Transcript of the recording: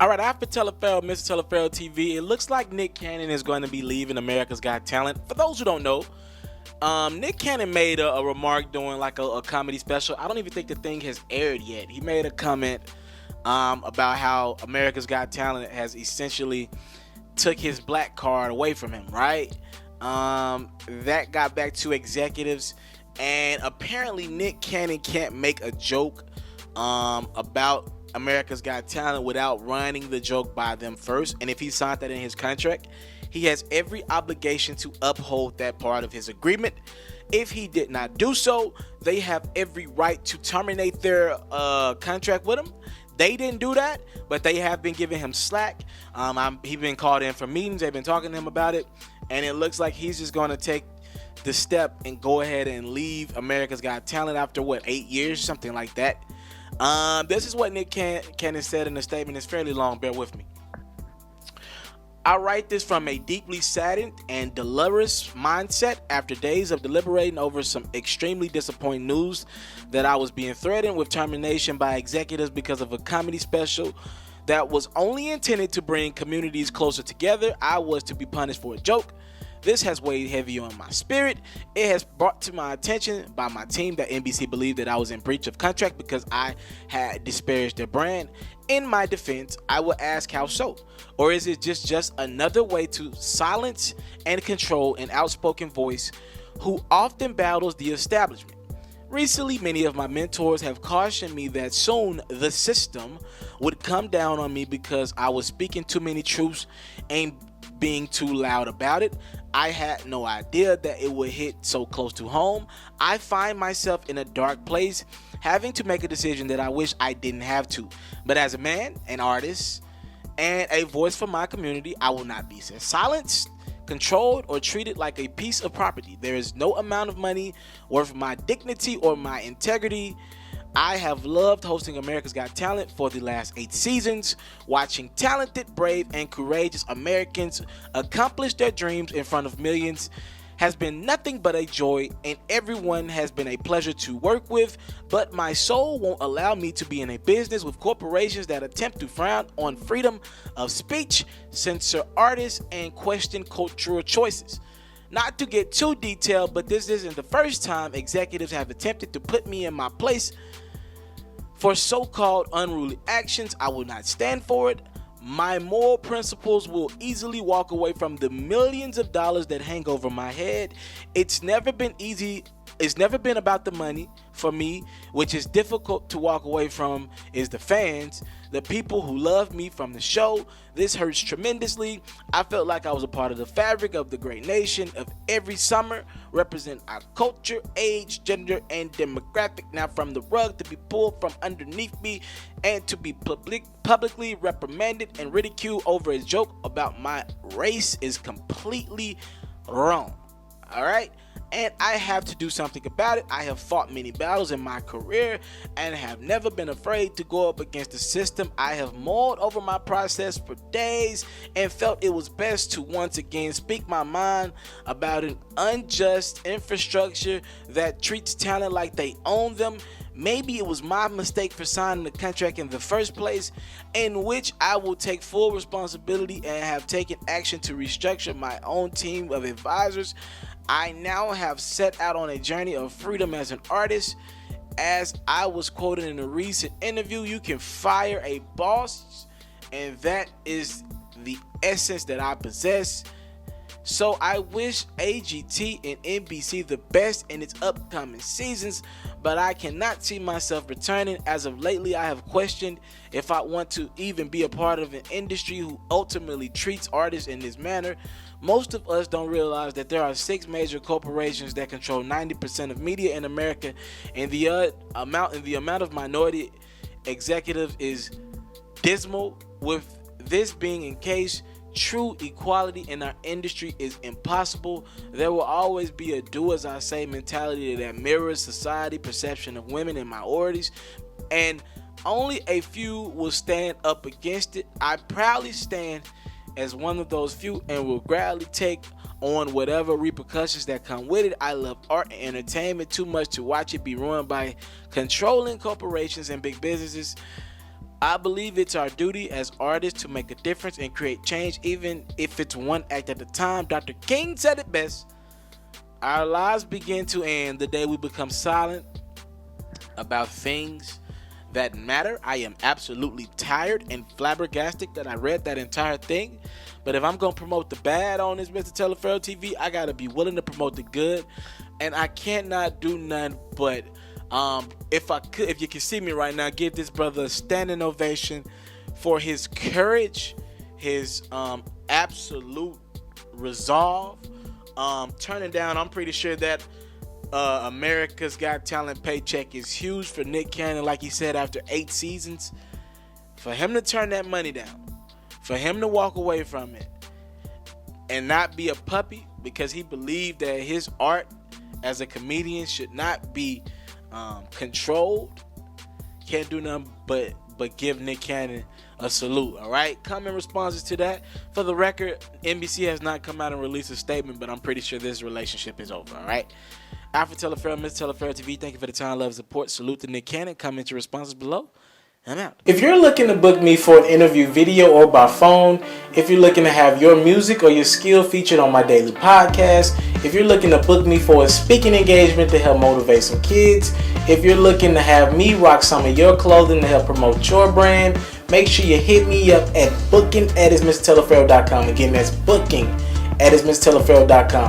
All right, after Telefarrell, Mr. Telefarrell TV, it looks like Nick Cannon is going to be leaving America's Got Talent. For those who don't know, Nick Cannon made a remark during like a comedy special. I don't even think the thing has aired yet. He made a comment about how America's Got Talent has essentially took his black card away from him, right? That got back to executives, and apparently Nick Cannon can't make a joke about America's Got Talent without running the joke by them first. And if he signed that in his contract, he has every obligation to uphold that part of his agreement. If he did not do so, they have every right to terminate their contract with him. They didn't do that, but they have been giving him slack. He's been called in for meetings. They've been talking to him about it, and it looks like he's just going to take the step and go ahead and leave America's Got Talent after 8 years, something like that. This is what Nick Cannon said in a statement. It's fairly long. Bear with me. I write this from a deeply saddened and dolorous mindset after days of deliberating over some extremely disappointing news that I was being threatened with termination by executives because of a comedy special that was only intended to bring communities closer together. I was to be punished for a joke. This has weighed heavy on my spirit. It has brought to my attention by my team that NBC believed that I was in breach of contract because I had disparaged their brand. In my defense, I will ask how so? Or is it just another way to silence and control an outspoken voice who often battles the establishment? Recently, many of my mentors have cautioned me that soon the system would come down on me because I was speaking too many truths and being too loud about it. I had no idea that it would hit so close to home. I find myself in a dark place, having to make a decision that I wish I didn't have to. But as a man, an artist, and a voice for my community, I will not be silenced, controlled, or treated like a piece of property. There is no amount of money worth my dignity or my integrity. I have loved hosting America's Got Talent for the last 8 seasons. Watching talented, brave, and courageous Americans accomplish their dreams in front of millions has been nothing but a joy, and everyone has been a pleasure to work with. But my soul won't allow me to be in a business with corporations that attempt to frown on freedom of speech, censor artists, and question cultural choices. Not to get too detailed, but this isn't the first time executives have attempted to put me in my place for so-called unruly actions. I will not stand for it. My moral principles will easily walk away from the millions of dollars that hang over my head. It's never been easy. It's never been about the money for me, which is difficult to walk away from. Is the fans, the people who love me from the show. This hurts tremendously. I felt like I was a part of the fabric of the great nation of every summer, represent our culture, age, gender, and demographic. Now from the rug to be pulled from underneath me and to be publicly reprimanded and ridiculed over a joke about my race is completely wrong. All right? And I have to do something about it. I have fought many battles in my career and have never been afraid to go up against the system. I have mulled over my process for days and felt it was best to once again speak my mind about an unjust infrastructure that treats talent like they own them. Maybe it was my mistake for signing the contract in the first place, in which I will take full responsibility and have taken action to restructure my own team of advisors. I now have set out on a journey of freedom as an artist. As I was quoted in a recent interview, you can fire a boss, and that is the essence that I possess. So I wish AGT and NBC the best in its upcoming seasons, but I cannot see myself returning. As of lately, I have questioned if I want to even be a part of an industry who ultimately treats artists in this manner. Most of us don't realize that there are 6 major corporations that control 90% of media in America, and the amount of minority executives is dismal. With this being in case, true equality in our industry is impossible. There will always be a do as I say mentality that mirrors society perception of women and minorities, and only a few will stand up against it. I proudly stand as one of those few and will gladly take on whatever repercussions that come with it. I love art and entertainment too much to watch it be ruined by controlling corporations and big businesses. I believe it's our duty as artists to make a difference and create change, even if it's one act at a time. Dr. King said it best. Our lives begin to end the day we become silent about things that matter. I am absolutely tired and flabbergasted that I read that entire thing. But if I'm going to promote the bad on this Mr. Telefarrell TV, I got to be willing to promote the good. And I cannot do nothing but, if you can see me right now, give this brother a standing ovation for his courage, his absolute resolve. Turning down, I'm pretty sure that America's Got Talent paycheck is huge for Nick Cannon, like he said, after 8 seasons. For him to turn that money down, for him to walk away from it and not be a puppy because he believed that his art as a comedian should not be controlled, can't do nothing but give Nick Cannon a salute. All right, comment responses to that. For the record, NBC has not come out and released a statement, but I'm pretty sure this relationship is over. All right, Alfred Telefarrell, Mr. Telefarrell TV, thank you for the time, love, and support. Salute to Nick Cannon. Comment your responses below. I'm out. If you're looking to book me for an interview video or by phone, if you're looking to have your music or your skill featured on my daily podcast, if you're looking to book me for a speaking engagement to help motivate some kids, if you're looking to have me rock some of your clothing to help promote your brand, make sure you hit me up at booking@mrtelefarrell.com. Again, that's booking@mrtelefarrell.com.